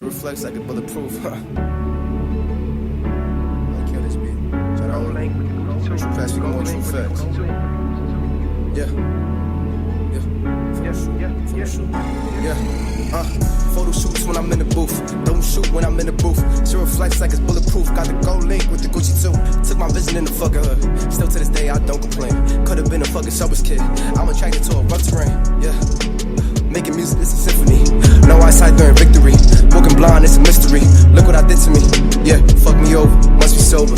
reflects like a bulletproof. I kill this beat. Shout out. True facts, we gon' want true facts. Yeah. Photo shoots when I'm in the booth. Don't shoot when I'm in the booth. She reflects like it's bulletproof. Got the gold link with the Gucci too. Took my vision in the fucking hood. Still to this day I don't complain. Could've been a fucking selfish kid. I'm attracted to a rough terrain. Yeah. Making music, it's a symphony. No eyesight during victory. Walking blind, it's a mystery. Look what I did to me. Yeah, fuck me over. Must be sober.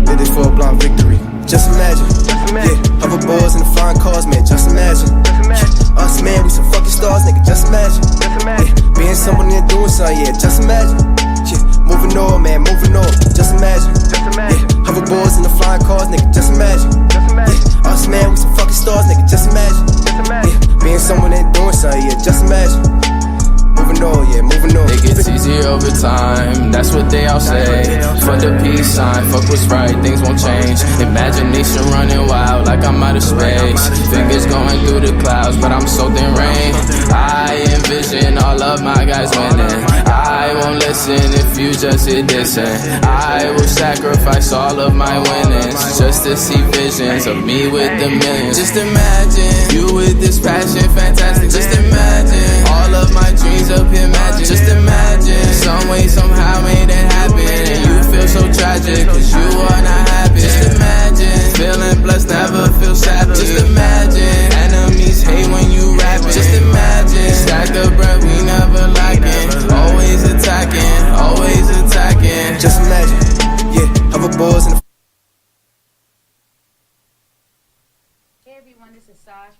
Did it for a blind victory. Just imagine. Yeah, hoverboards and the flying cars, man. Just imagine. Us, man, we some fucking stars, nigga. Just imagine. Yeah, being someone and doing something, yeah. Just imagine. Yeah, moving on, man. Moving on. Just imagine. Yeah, hoverboards and the flying cars, nigga. Just imagine. Yeah, us, man, we some fucking stars, nigga. Just imagine. Yeah, being someone and doing something, yeah. Just imagine. Moving on, yeah, moving on. It gets easier over time, that's what they all say. For the peace sign, fuck what's right, things won't change. Imagination running wild like I'm out of space. Fingers going through the clouds, but I'm soaked in rain. I envision all of my guys winning. I won't listen if you just hit listen. I will sacrifice all of my winnings just to see visions of me with the millions. Just imagine you with this passion, fantastic. Just imagine all of my dreams up here magic. Just imagine some way, somehow made it happen. And you feel so tragic cause you are not happy. Just imagine feeling blessed, never feel sad. Just imagine enemies hate when you rapping. Just imagine stack the bread, we never lacking. Always attacking, always attacking. Just imagine, yeah, hoverboards and the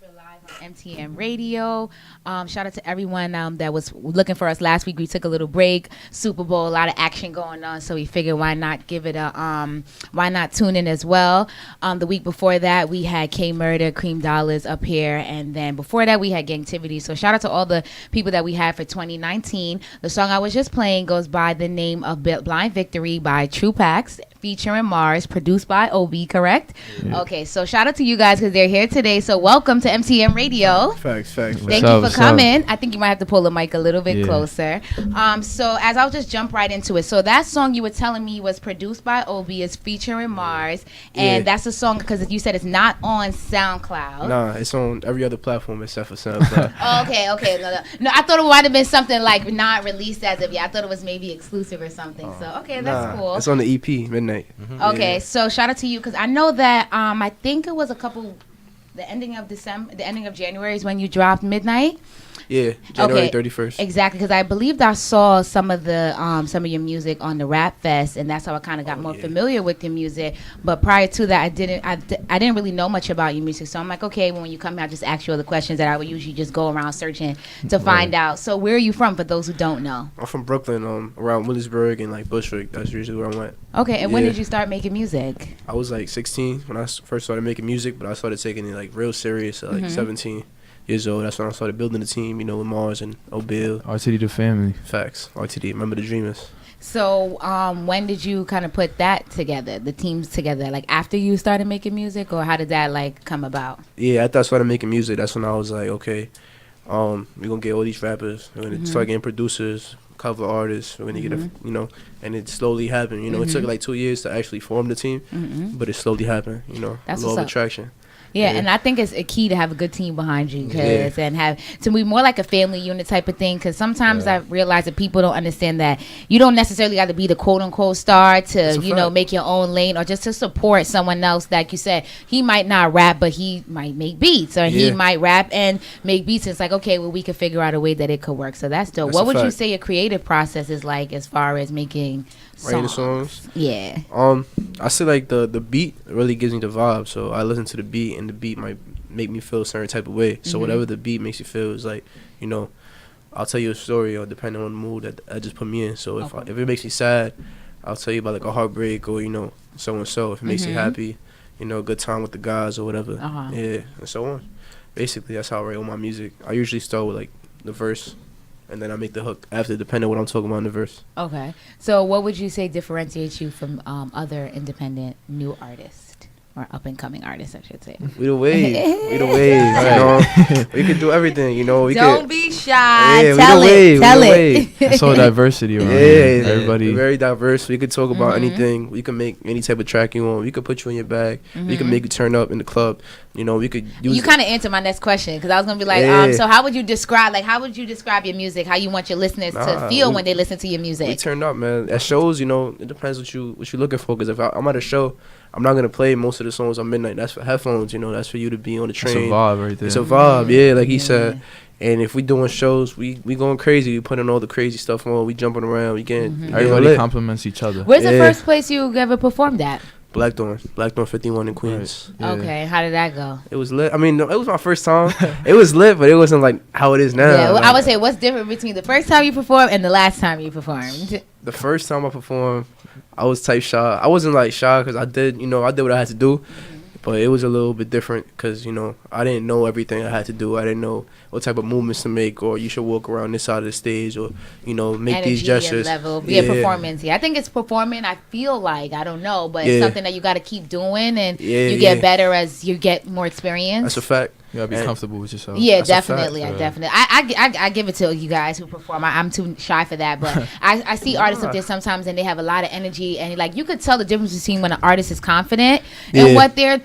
We're live on MTM Radio. Shout out to everyone that was looking for us last week. We took a little break. Super Bowl, a lot of action going on, so we figured why not give it a why not tune in as well. The week before that we had K Murder, Cream Dollars up here, and then before that we had Gangtivity. So shout out to all the people that we had for 2019. The song I was just playing goes by the name of Blind Victory by True Packs, featuring Mars, produced by Obi, correct? Yeah. Okay, so shout out to you guys because they're here today. So welcome to MTM Radio. Facts. Thank you for coming. I think you might have to pull the mic a little bit closer. So as I'll just jump right into it. So that song you were telling me was produced by Obi, is featuring Mars, and that's a song because you said it's not on SoundCloud. Nah, it's on every other platform except for SoundCloud. Okay. No, I thought it might have been something like not released as of yet. I thought it was maybe exclusive or something. So okay, that's cool. It's on the EP, Midnight. Mm-hmm. Okay, so shout out to you because I know that I think it was the ending of January is when you dropped Midnight. Yeah, January 31st. Exactly, because I believed I saw some of your music on the Rap Fest, and that's how I kind of got more familiar with your music. But prior to that, I didn't really know much about your music. So I'm like, okay, when you come here, I'll just ask you all the questions that I would usually just go around searching to find out. So where are you from, for those who don't know? I'm from Brooklyn, around Williamsburg and like Bushwick. That's usually where I went. Okay, and when did you start making music? I was like 16 when I first started making music, but I started taking it like real serious at like 17 years old. That's when I started building the team, with Mars and Obil. RTD the family. Facts. RTD. Remember the Dreamers. So when did you kind of put that together, the teams together? Like after you started making music, or how did that like come about? Yeah, after I started making music, that's when I was like, okay, we're going to get all these rappers. We're going to start getting producers, cover artists. We're going to get and it slowly happened. It took like 2 years to actually form the team, but it slowly happened, That's law of attraction. Yeah, and I think it's a key to have a good team behind you, and have to be more like a family unit type of thing. Because sometimes I realize that people don't understand that you don't necessarily have to be the quote unquote star to make your own lane, or just to support someone else. Like you said, he might not rap, but he might make beats, or he might rap and make beats. It's like, okay, well, we could figure out a way that it could work. So that's dope. What would you say your creative process is like as far as making writing songs? Yeah. I say like the beat really gives me the vibe, so I listen to the beat, and the beat might make me feel a certain type of way. So whatever the beat makes you feel is like, I'll tell you a story, or depending on the mood that just put me in. So if it makes me sad, I'll tell you about like a heartbreak, or so and so. If it makes you happy, a good time with the guys or whatever, and so on. Basically, that's how I write all my music. I usually start with like the verse, and then I make the hook after, depending on what I'm talking about in the verse. Okay. So what would you say differentiates you from other independent new artists? or up and coming artists, I should say? We the wave. We the wave. You know, we could do everything. You know, we Don't could. be shy. Yeah, Tell we the it. wave. Tell we the it. wave. It's so diversity around Yeah, here. Everybody. we're very diverse. We could talk about Mm-hmm. anything. We can make any type of track you want. We could put you in your bag. We Mm-hmm. can make you turn up in the club. You know, we could use. You kind of answered my next question because I was gonna be like, Yeah. so how would you describe your music? How you want your listeners to feel when they listen to your We music? turn up, man. At shows, you know, it depends what you're looking for. Because if I'm at a show, I'm not gonna play most of the songs on midnight. That's for headphones. You know, that's for you to be on the It's train. a vibe right there. It's a vibe, yeah, like he said. And if we doing shows, we going crazy. We putting all the crazy stuff on. We jumping around. We getting Everybody lit. compliments each other. Where's the Yeah. first place you ever performed at? Blackthorn 51 in Queens. Yeah. Okay, how did that go? It was lit. I mean, it was my first time. It was lit, but it wasn't like how it is now. Yeah, well, Like, I would say what's different between the first time you performed and the last time you performed? the first time I performed, I was type shy. I wasn't like shy because I did what I had to do. But it was a little bit different because, you know, I didn't know everything I had to do. I didn't know what type of movements to make, or you should walk around this side of the stage, or, you know, make Energy these gestures. and level, performance. Yeah, I think it's performing. I feel like, I don't know, but it's Yeah. something that you got to keep doing, and Yeah, you get yeah. better as you get more experience. That's a fact. You gotta be And- comfortable with yourself. Yeah, That's a fact, definitely. yeah. I give it to you guys who perform. I'm too shy for that, but I see artists up there sometimes, and they have a lot of energy, and like you could tell the difference between when an artist is confident in Yeah. what they're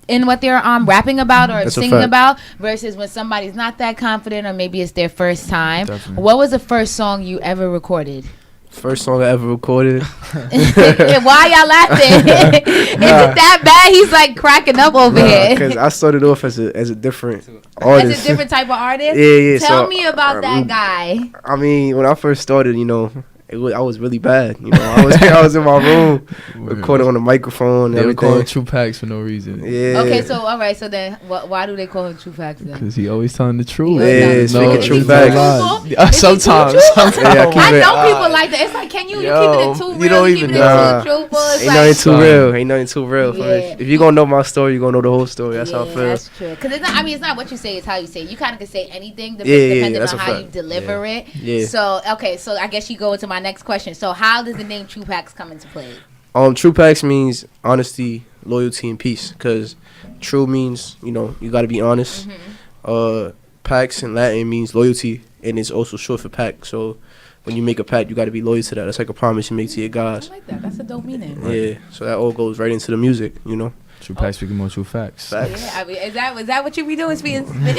rapping about or That's a singing fact. about versus when somebody's not that confident or maybe it's their first time. Definitely. What was the first song you ever recorded? First song I ever recorded. Why y'all laughing? Is it that bad? He's like cracking up over here. Because I started off as a different As artist. a different type of artist? Yeah. Tell so, me about that guy. I mean, when I first started, you know, I was really bad. You know, I was in my room recording on the microphone and They were calling everything. True Packs for no reason. Yeah. Okay, so all right, so then why do they call him True Facts then? Because he always telling the truth. Yeah, speaking Is true he facts. truthful? Yeah, Is he too sometimes. truthful? Yeah, I keep I it- know people like that. It's like, can you keep it too real? you don't keep even it know. too truthful. It's Ain't like, nothing too Son. real. Ain't nothing too real. Yeah. If you gonna know my story, you gonna know the whole story. That's how I feel. That's true. Because it's not. I mean, it's not what you say; it's how you say it. You kind of can say anything Yeah, depending that's on a how fact. you deliver it. Yeah. So okay, so I guess you go into my next question. So how does the name True Packs come into play? True Packs means honesty, loyalty, and peace. Cause true means, you know, you gotta be honest. Packs in Latin means loyalty, and it's also short for pack. So when you make a pact, you gotta be loyal to that. That's like a promise you make to your I gods. like that. That's a dope meaning. Yeah. So that all goes right into the music, you know. True Packs speaking more true facts. Facts. Yeah, I mean, is that what you be doing? Spitting all the Yeah,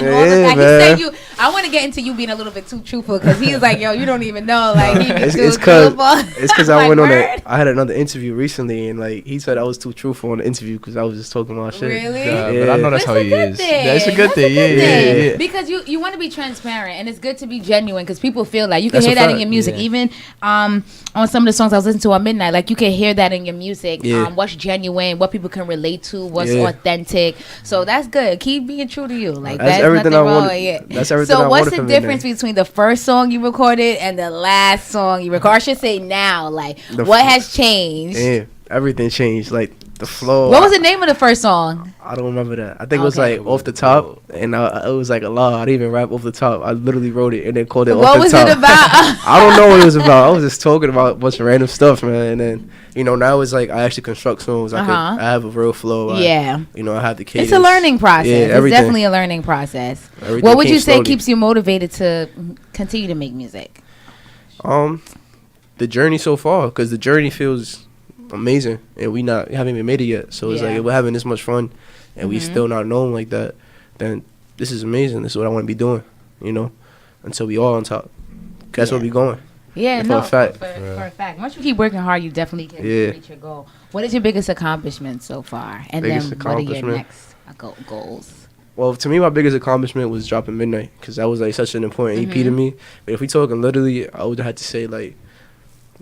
facts? He man. said you. I want to get into you being a little bit too truthful because he's like, yo, you don't even know. Like he be It's too cause truthful. it's cause I Like, went on word? I had another interview recently, and like he said I was too truthful on the interview because I was just talking my shit. Really? Yeah, Yeah. but I know that's But how it's he a good is. thing. That's a good thing. That's a good Yeah, thing. yeah. Because you want to be transparent, and it's good to be genuine because people feel that. You can That's hear a that in fact. your music. Yeah. Even on some of the songs I was listening to at midnight, like you can hear that in your music. Yeah. What's genuine, what people can relate to, what's Yeah. authentic. So that's good. Keep being true to you. Like That's that's everything nothing I wrong wanted- with it. that's everything So I what's wanted the from difference Midnight. between the first song you recorded and the last song you recorded? I should say now. Like The what f- has changed? Yeah, everything changed. Like the flow. What was the name of the first song? I don't remember that. I think it was Okay. like off the top, and it was like a law. I didn't even rap off the top. I literally wrote it and then called it What off the was top. it about? I don't know what it was about. I was just talking about a bunch of random stuff, man. And then now it's like I actually construct songs. I have a real flow. Yeah. I have the cadence. It's a learning process. Yeah, It's everything. definitely a learning process. Everything What would came you say slowly. keeps you motivated to continue to make music? The journey so far, because the journey feels amazing, and we haven't even made it yet. So it's Yeah. like if we're having this much fun, and we still not known like that, then this is amazing. This is what I want to be doing, until we all on top. 'Cause that's where we going. Yeah, For no, a fact. for a fact. Once you keep working hard, you definitely can Yeah. reach your goal. What is your biggest accomplishment so far? And Biggest then what are your accomplishment? next goals? Well, to me, my biggest accomplishment was dropping Midnight, because that was like such an important EP to me. But if we talking literally, I would have to say like,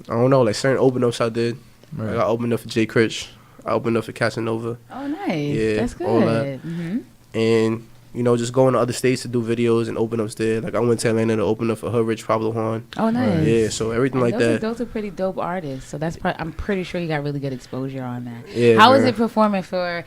I don't know, like certain open ups I did. Right. Like I opened up for Jay Critch. I opened up for Casanova. Oh, nice. Yeah, That's good. all that. Mm-hmm. And, just going to other states to do videos and open ups there. Like I went to Atlanta to open up for Her Rich Pablo Juan. Oh, nice. Yeah, so everything like that. Those are pretty dope artists. So that's I'm pretty sure you got really good exposure on that. Yeah, How is man. it performing for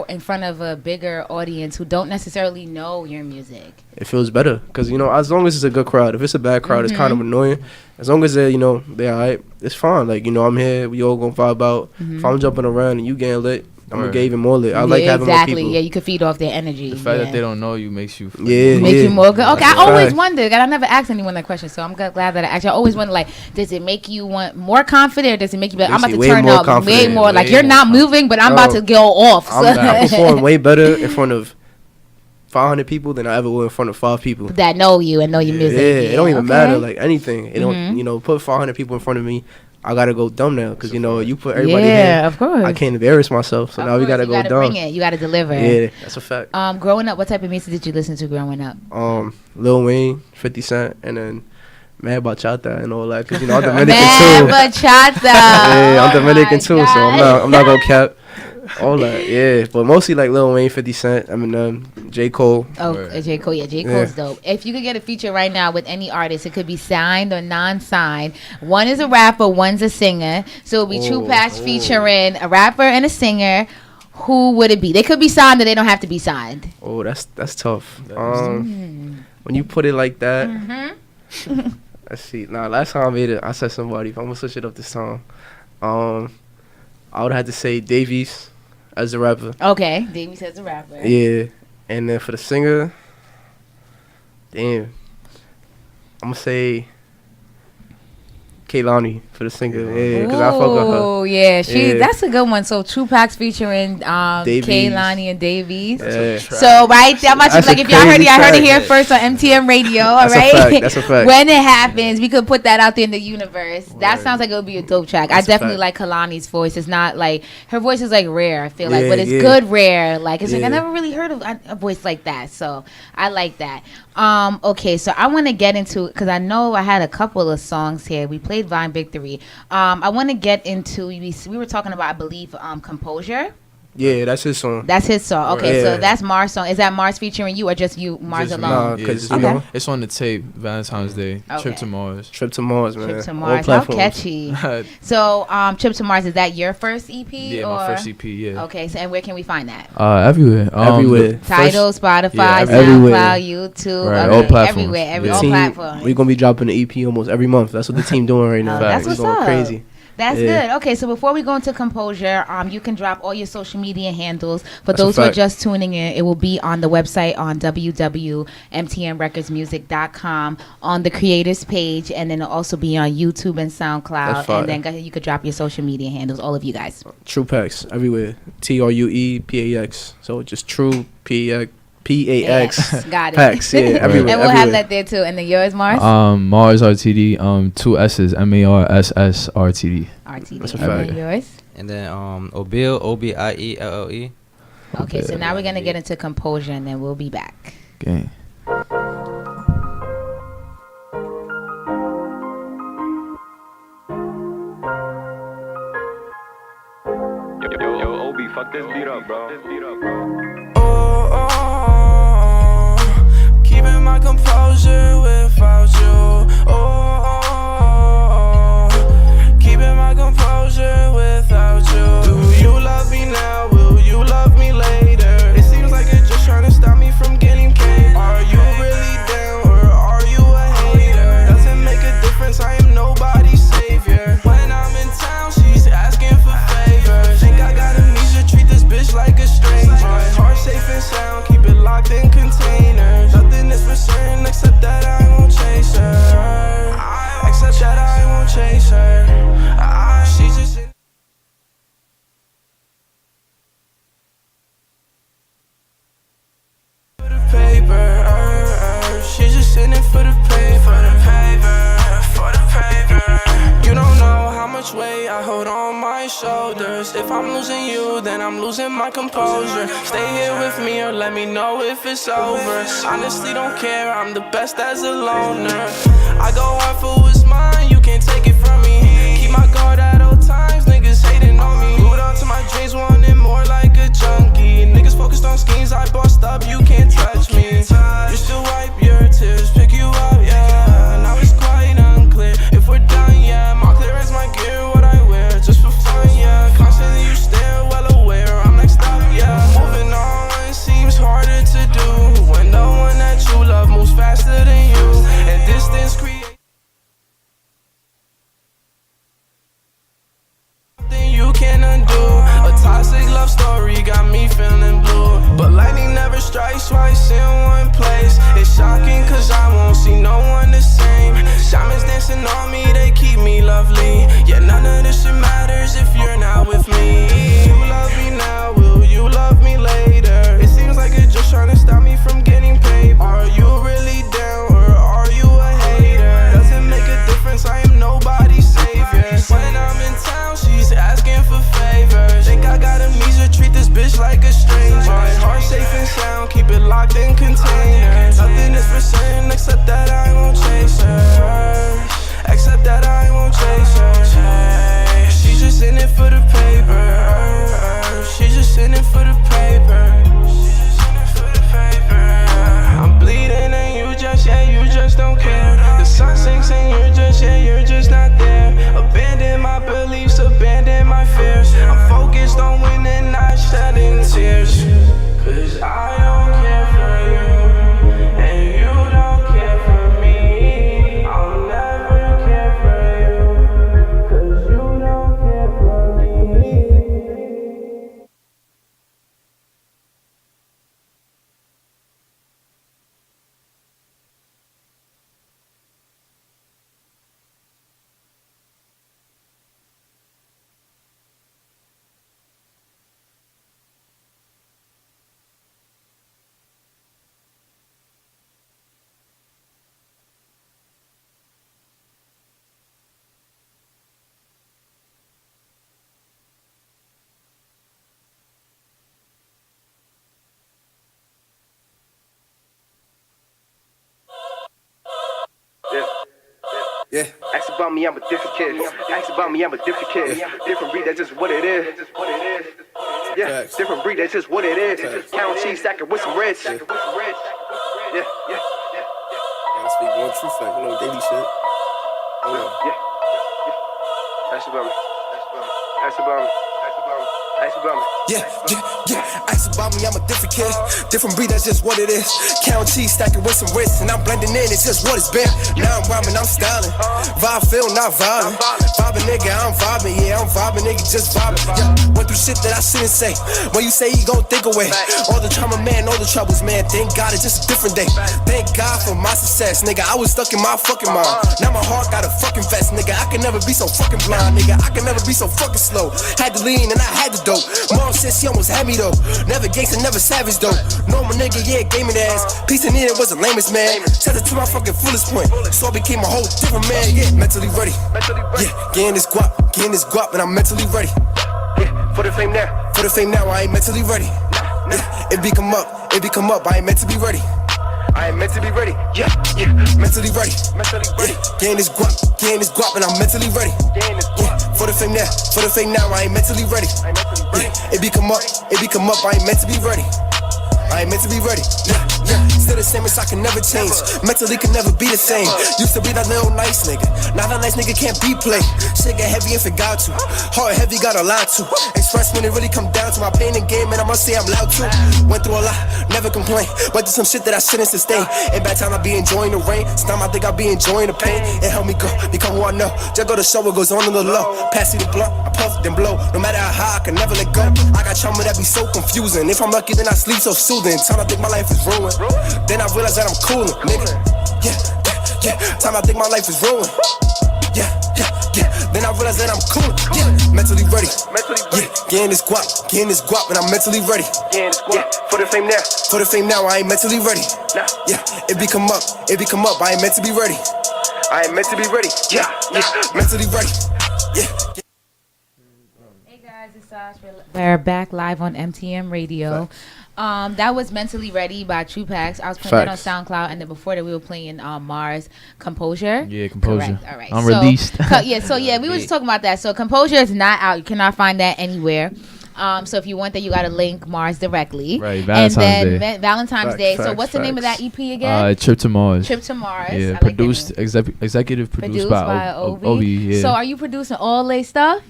in front of a bigger audience who don't necessarily know your music? It feels better because as long as it's a good crowd. If it's a bad crowd, it's kind of annoying. As long as they're alright, it's fine. Like I'm here, we all gonna vibe out. If I'm jumping around and you getting lit, I'm gonna get even more lit. I like having more people. Yeah, you can feed off their energy. The fact that they don't know you makes you make you more good. Okay, I always wondered, and I never asked anyone that question, so I'm glad that I asked you. I always wonder, like, does it make you want more confident, or does it make you be like, I'm about to turn up way more? Like, you're not moving, but I'm about to go off. So. I perform way better in front of 500 people than I ever will in front of 5 people that know you and know your music. Yeah, it don't even matter, like, anything. It don't, you know, put 500 people in front of me. I gotta go dumb now because, you know, you put everybody in. Yeah, of course. I can't embarrass myself, so now we gotta go dumb. Bring it. You gotta deliver. Yeah, that's a fact. Growing up, what type of music did you listen to growing up? Lil Wayne, 50 Cent, and then Mad Bachata and all that, because, you know, I'm Dominican too. Mad Bachata. Yeah, I'm Dominican too, so I'm not gonna cap all that. Yeah, but mostly like Lil Wayne, 50 Cent, Eminem, J. Cole. J. Cole, yeah, J. Cole's dope. If you could get a feature right now with any artist, it could be signed or non-signed. One is a rapper, one's a singer. So it would be Tupac featuring a rapper and a singer. Who would it be? They could be signed or they don't have to be signed. Oh, that's tough. When you put it like that, let's see. Nah, last time I made it, I said somebody. If I'm gonna switch it up this time, I would have to say Davies as a rapper. Okay, Davies as a rapper. Yeah, and then for the singer, damn, I'm gonna say Kehlani for the singer. Yeah, because I fuck with her. Oh yeah, that's a good one. So Tupac's featuring Kehlani and Davies. Yeah. So right, I'm about to, like, if y'all heard it, I heard it here first on MTM Radio. All right, that's a fact. When it happens, we could put that out there in the universe. That sounds like it would be a dope track. I definitely like Kehlani's voice. It's not like her voice is like rare. I feel like, but it's good rare. Like it's like I never really heard of a voice like that. So I like that. Okay, so I want to get into, because I know I had a couple of songs here. We played Vine Victory. I want to get into, we were talking about, I believe, Composure. Yeah, that's his song. That's his song. Okay, so that's Mars' song. Is that Mars featuring you or just you, Mars just alone? Nah, because you know, it's on the tape. Valentine's Day. Okay. Trip to Mars. Trip to Mars, man. Trip to Mars. How catchy. So, Trip to Mars, is that your first EP? Yeah, my first EP. Yeah. Okay, so and where can we find that? Everywhere. Everywhere. Tidal, Spotify, everywhere. SoundCloud, YouTube. Right, okay. all platforms. Everywhere. All platforms. We're gonna be dropping the EP almost every month. That's what the team doing right now. That's what's going up. Crazy. That's good. Okay, so before we go into Composure, you can drop all your social media handles. For those who are just tuning in, it will be on the website on www.mtmrecordsmusic.com on the creators page, and then it'll also be on YouTube and SoundCloud. And then you could drop your social media handles, all of you guys. Truepax everywhere. TruePax. So just True PAX. Got it. Packs, yeah, everywhere. And we'll have that there too. And then yours, Mars? Mars RTD, 2 S's, MARSS RTD. That's a fact. And then yours? And then Obiel, OBIELLE. Okay, so now we're gonna get into Composure, and then we'll be back. Okay. Yo, Obi, fuck this beat up, bro. Keeping my composure without you. Keeping my composure without you. Do you love me now? Will you love me later? It seems like you're just trying to stop me from getting paid. Are you really down or are you a hater? Doesn't make a difference, I am nobody's savior. When I'm in town, she's asking for favors. Think I got amnesia, treat this bitch like a stranger. Heart safe and sound, keep it locked in containers. Nothing is for certain except that I won't chase her. Except that I won't chase her. She's just in for the paper. She's just in it for the paper. For the paper. You don't know how much weight I hold on my shoulders. If I'm losing you, then I'm losing my composure. Stay here with me or let me know if it's over. Honestly don't care, I'm the best as a loner. I go on for what's mine, you can't take it from me. Keep my guard at all times, niggas hating on me. Glued on to my dreams, wanting more like a junkie. Niggas focused on schemes, I bossed up, you can't touch me. You still wipe your tears, pick you up, yeah. Now it's quite unclear if we're done, yeah. My clear as my gear, what I wear, just for fun, yeah. Constantly you stare, well aware, I'm next up, yeah. Moving on seems harder to do when the one that you love moves faster than you. And distance creates something you can undo. A toxic love story. flexing on me, they keep me lovely. Yeah, none of this shit matters if you're not with me. You love me now, will you love me later? It seems like you're just trying to stop me from getting paid. Are you really down or are you a hater? Doesn't make a difference, I am nobody's savior. When I'm in town, she's asking for favors. Think I got amnesia, treat this bitch like a stranger. My heart safe and sound, keep it locked in containers. Nothing is for certain except that I won't chase her. Except that I won't chase her. She's just in it for the paper. She's just in it for the paper. I'm bleeding and you just don't care. The sun sinks and you're just not there. Abandon my beliefs, abandon my fears. I'm focused on winning, not shedding tears. Cause I don't care for you, and you don't care for me. I'll never care for you, cause you don't care for me. Yeah, ask about me, I'm a different kid. Ask about me, I'm a different kid. Different breed, that's just what it is. Yeah, different breed, that's just what it is. Count cheese, stack it with some reds. Yeah. Gotta speak one truth, like, you know, daily shit. Yeah. Ask about me. Ask about me. Ask about me. Yeah. Ask about me, I'm a different kid. Different breed, that's just what it is. Count cheese, stack it with some wrist, and I'm blending in, it's just what it's been. Now I'm rhyming, I'm styling. Vibe feel, not vibing. Vibing, nigga, I'm vibing. Yeah, I'm vibing, nigga, just vibing. Yeah. Went through shit that I shouldn't say. When you say you gon' think away. All the trauma, man, all the troubles, man. Thank God it's just a different day. Thank God for my success, nigga. I was stuck in my fucking mind. Now my heart got a fucking vest, nigga. I can never be so fucking blind, nigga. I can never be so fucking slow. Had to lean and I had to dope. Mom said she almost had me though. Never gangster, never savage though. Normal nigga, yeah, gave me the ass. Peace and it was the lamest man. Set it to my fucking fullest point. So I became a whole different man, yeah. Mentally ready. Yeah, getting this guap, and I'm mentally ready. Yeah, for the fame now, I ain't mentally ready. Yeah, it become up, I ain't meant to be ready. I ain't meant to be ready, yeah, mentally ready. Yeah, getting this guap, and I'm mentally ready. Yeah, for the fame now, I ain't mentally ready. Yeah, it become up, I ain't meant to be ready. I ain't meant to be ready, yeah. Still the same as I can never change. Mentally can never be the same. Used to be that little nice nigga. Now that nice nigga can't be played. Shit get heavy and forgot to. Heart heavy, got a lot to. Express when it really come down to my pain and game, and I must say I'm loud too. Went through a lot, never complain. Went through some shit that I shouldn't sustain. In bad time I be enjoying the rain. This time I think I be enjoying the pain. It helped me go, become who I know. Just go to show what goes on in the low. Pass you the blunt, I puff then blow. No matter how high, I can never let go. I got trauma that be so confusing. If I'm lucky, then I sleep so soothing. Time I think my life is ruined. Then I realize that I'm coolin', nigga. Yeah. Time I think my life is ruined. Yeah. Then I realize that I'm coolin'. Yeah. Mentally ready. Yeah. Getting this guap, and I'm mentally ready. Yeah. For the fame now, I ain't mentally ready. Yeah. It become up, I ain't meant to be ready. I ain't meant to be ready. Yeah. Mentally ready. Yeah. Hey guys, it's Sash. We're back live on MTM Radio. That was Mentally Ready by True Packs. I was playing that on SoundCloud, and then before that we were playing Mars Composure. Yeah, Composure. Correct. All right. Unreleased. We were just talking about that. So Composure is not out. You cannot find that anywhere. So if you want that, you got to link Mars directly. Right, Valentine's Day. Valentine's Day. So what's the name of that EP again? Trip to Mars. Trip to Mars. Yeah, executive produced by Obi. Yeah. So are you producing all their stuff?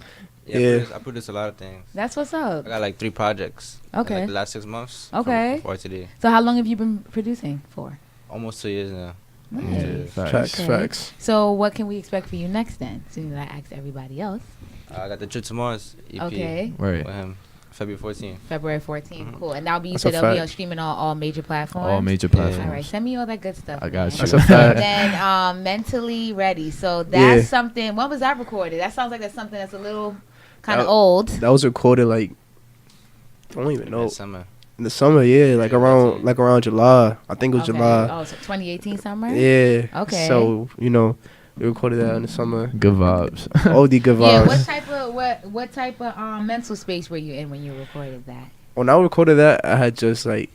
Yeah. I produce a lot of things. That's what's up. I got like 3 projects. Okay. In like the last 6 months. Okay. Before today. So how long have you been producing for? Almost 2 years now. Nice. Facts. So what can we expect for you next then? Soon as I asked everybody else. I got the Trip to Mars EP. Okay. Right. With him. February 14th. February 14th. Cool. And that'll be, you That's said a that'll be fact. on streaming on all major platforms? All major platforms. All right, send me all that good stuff. I got man. you. That's a fact. Then Mentally Ready. So that's Yeah. something. When was that recorded? That sounds like that's something that's a little kind of That- old. That was recorded like I don't even know. That summer. In the summer, yeah, like Yeah, around July. I think it was Okay. July. Oh, so 2018 summer? Yeah. Okay. So we recorded that in the summer. Good vibes. OD good vibes. Yeah, what type of mental space were you in when you recorded that? When I recorded that, I had just I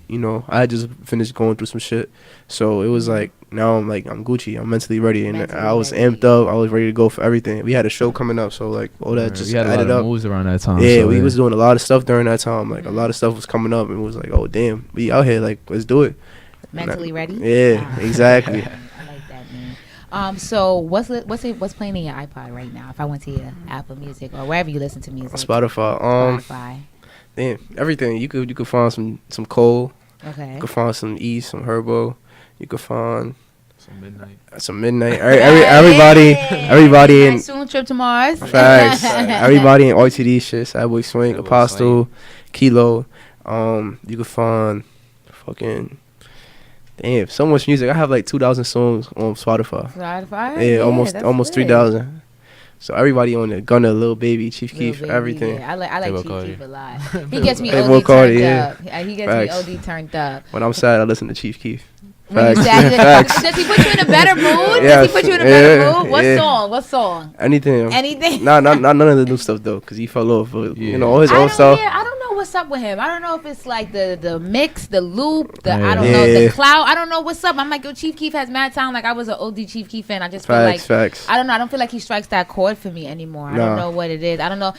had just finished going through some shit. So it was like now I'm Gucci. I'm mentally ready, and Mentally I was ready. amped up. I was ready to go for everything. We had a show coming up, so like all that just we had a lot added of up. moves around that time. Yeah, so we was doing a lot of stuff during that time. Like a lot of stuff was coming up, and it was like, oh damn, we out here. Like let's do it. Mentally Ready? Yeah, Ah. exactly. I like that name. So what's playing in your iPod right now? If I went to your Apple Music or wherever you listen to music, Spotify. Spotify. Damn, everything. You could find some Cole. Okay. You could find some East, some Herbo. You could find Some midnight. some Midnight. Everybody in Soon trip to Mars. facts. Everybody in RTD shit. Sad Boy Swing, Sad Boy Apostle, Kilo. You could find fucking. Damn, so much music. I have like 2,000 songs on Spotify. Spotify. Yeah, almost that's good. 3,000. So everybody on there, Gunna, Lil Baby, Chief Lil Keef, Baby, everything. Yeah. I like Playboy Chief Cardi. Keef a lot. He gets me Playboy OD Cardi, turned yeah. up. He gets Facts. me OD turned up. When I'm sad, I listen to Chief Keef. When you Facts. sad, Facts. does he put you in a better mood? Does Yes, he put you in a better yeah, mood? What yeah. song? What song? Anything. Anything? Nah, not none of the new stuff though, cause he fell off. But, Yeah. all his I old don't, stuff. yeah, I don't know what's up with him. I don't know if it's like the mix, the loop, I Yeah. don't know, the Yeah. cloud. I don't know what's up. I'm like, yo, Chief Keef has mad talent. Like I was an OD Chief Keef fan. I just feel Facts, like facts. I don't know. I don't feel like he strikes that chord for me anymore. I don't Nah. know what it is. I don't know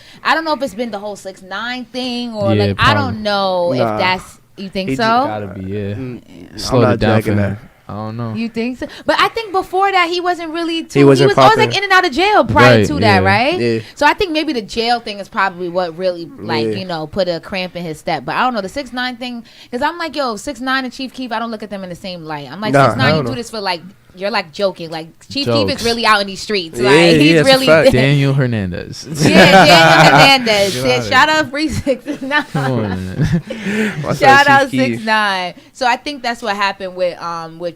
if it's been the whole 6ix9ine thing or Yeah, like I probably. don't know Nah. if that's. You think He so? just Gotta be, yeah. I'm Slow not it down for dragging him. that. I don't know. You think so? But I think before that he wasn't really too. He wasn't was always popping. like in and out of jail prior Right, to that, yeah. right? Yeah. So I think maybe the jail thing is probably what really like Yeah. put a cramp in his step. But I don't know the 6ix9ine thing because I'm like, yo, 6ix9ine and Chief Keef, I don't look at them in the same light. I'm like, Nah, 6ix9ine, hell you no. do this for like. You're like joking. Like Chief Keef is Jokes. really out in these streets. Yeah, Like yeah, he's that's a really fact. Daniel Hernandez. Yeah, Daniel Hernandez. Get Yeah, outta shout out 369. Come on, man. My son Shout out Chief Keef. 6ix9ine. So I think that's what happened with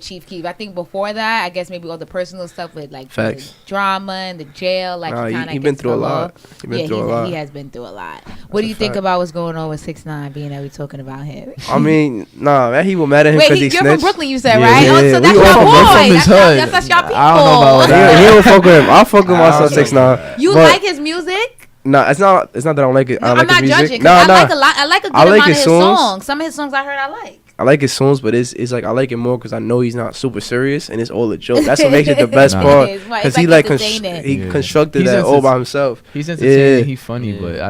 Chief Keef. I think before that, I guess maybe all the personal stuff with like the Facts. drama and the jail. Like Nah, he he kind of been through a lot. He been through a lot. He has been through a lot. What do a you think fact. about what's going on with 6ix9ine? Being that we're talking about him. I mean, nah, man, he was mad at him Wait, because he you're from snitched. Brooklyn, you said, Yeah, right? yeah, Oh, so we that's all your from- we're boy. from his That's hood. that's your people. I don't know about that. He don't fuck with him. I fuck with my son don't 6ix9ine. You but like his music? Nah, it's not that I don't like it. I I'm like not his music. judging. 'Cause Nah, I like a lot. I like a good I like amount of his his songs. songs. Some of his songs I heard I like. I like his songs, but it's like I like it more because I know he's not super serious and it's all a joke. That's what makes it the best Nah. part. It is, right. Because It's he like like entertaining. he Yeah. constructed He's that all by entertaining. himself. He's entertaining. Yeah. He funny, Yeah. but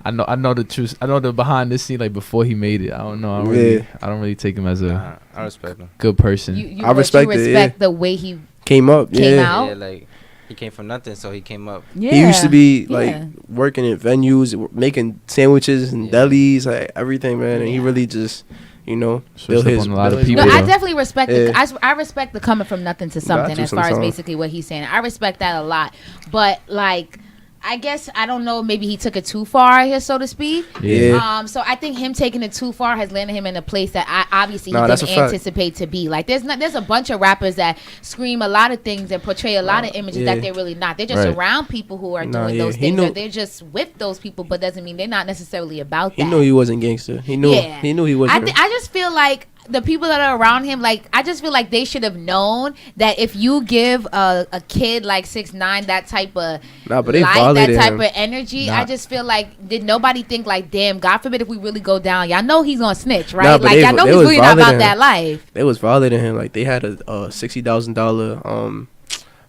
I know the truth. I know the behind the scene, like before he made it. I don't know. I don't really take him as a I respect him. good person. You I respect it, respect the way he Came up, Came yeah. out. Yeah, like he came from nothing, so he came up. Yeah. He used to be like Yeah. working in venues, making sandwiches and Yeah. delis, like everything, man. And he Yeah. really just, Switched built up his. on a lot built of his No, people, way. I though. definitely respect Yeah. I respect the coming from nothing to something to as far as sometimes. basically what he's saying. I respect that a lot. But like I guess I don't know, maybe he took it too far here, so to speak. Yeah. So I think him taking it too far has landed him in a place that obviously Nah, he that's didn't a fact. anticipate to be. Like there's a bunch of rappers that scream a lot of things and portray a lot of images yeah. that they're really not. They're just Right. around people who are Nah, doing yeah. those He things, or knew- they're just with those people, but doesn't mean they're not necessarily about He that. knew he wasn't gangster. He knew. Yeah. He knew he wasn't. I just feel like the people that are around him, like I just feel like they should have known that if you give a kid like 6ix9ine that type of Nah, but they light, that violated type him. of energy, Nah. I just feel like did nobody think like, damn, God forbid if we really go down, y'all know he's gonna snitch, right? Nah, but like they- y'all know they he's was really not about violating that him. life. They was violating him. Like they had a $60,000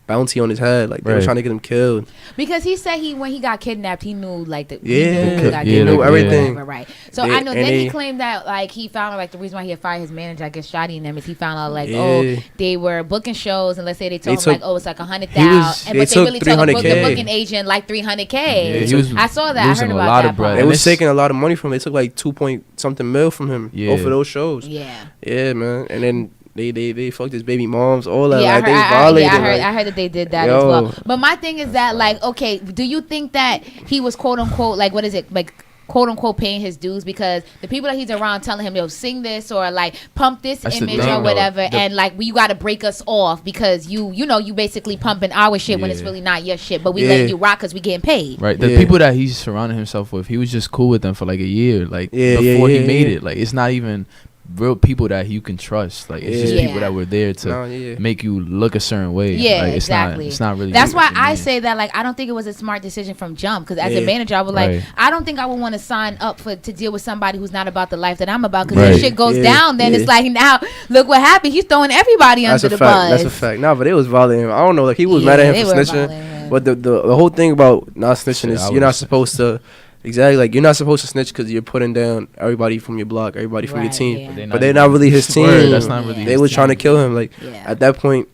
bounty on his head. Like they were Right. trying to get him killed. Because he said when he got kidnapped, he knew like the Yeah. he knew he got He kidnapped knew or everything. whatever, right? So They- I know and then he they- claimed that like he found out like the reason why he had fired his manager, I guess Shotty and them, is he found out like Yeah. oh they were booking shows and let's say they told They him like took- oh it's like 100,000, he was- and they but they took really told the 300K. booking agent like 300K. Yeah, he was I saw that. I losing heard a about lot that of bread. part. They And was it's- taking a lot of money from him. They took like 2 point something mil from him Yeah. off of those shows. Yeah. Yeah, man. And then they fucked his baby moms, all that. Yeah, like, they I violated. heard that they did that Yo. as well. But my thing is that, like, okay, do you think that he was quote unquote like what is it like quote unquote paying his dues, because the people that he's around telling him, yo, sing this or like pump this That's the image thing, or though. whatever, and like you got to break us off because you basically pumping our shit when it's Yeah. really not your shit, but we letting you rock because we getting paid. Right, the people that he's surrounding himself with, he was just cool with them for like a year, like before he made it. Like it's not even real people that you can trust. Like it's just people that were there to make you look a certain way. Yeah, like, exactly. It's not really. That's why I say that. Like I don't think it was a smart decision from jump. Because as a manager, I was like, I don't think I would want to sign up to deal with somebody who's not about the life that I'm about. Because if shit goes down, then it's like now look what happened. He's throwing everybody under the bus. That's a fact. No, but it was violating him. I don't know. Like he was mad at him for snitching. But the whole thing about not snitching is you're not supposed to. Exactly, like you're not supposed to snitch because you're putting down everybody from your block, everybody from your team. Yeah. But they're not really his team. That's not really. They were trying to kill him. Like at that point,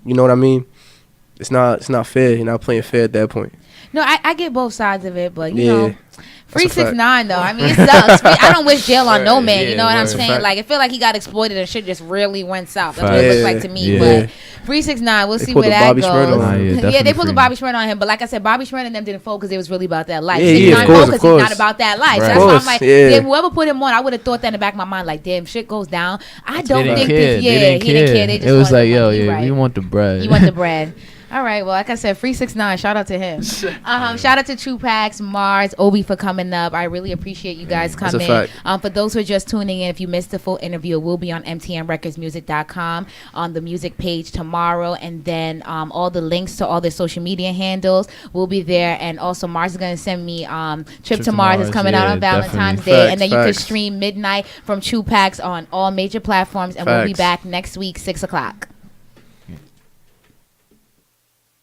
you know what I mean? It's not fair. You're not playing fair at that point. No, I get both sides of it, but you know. 369 though. I mean, it sucks. I don't wish jail on no man. You know what I'm saying? Like, I feel like he got exploited and shit just really went south. That's what it looks like to me. But 369, we'll see where that goes. They put the Bobby Shmurda on him. But like I said, Bobby Shmurda and them didn't fold because it was really about that life. 69 fold because he's not about that life. So that's why I'm like, damn, whoever put him on, I would have thought that in the back of my mind. Like, damn, shit goes down. I don't think this. Yeah, he didn't care. They just it was like, yo, right. we want the bread. You want the bread. All right, well, like I said, 369, shout out to him. Shout out to Tupac, Mars, Obi for coming up. I really appreciate you guys coming. For those who are just tuning in, if you missed the full interview, it will be on mtmrecordsmusic.com on the music page tomorrow. And then all the links to all their social media handles will be there. And also, Mars is going to send me Trip to Mars is coming out on Valentine's Day. And then you can stream Midnight from Tupac on all major platforms. And we'll be back next week, 6 o'clock.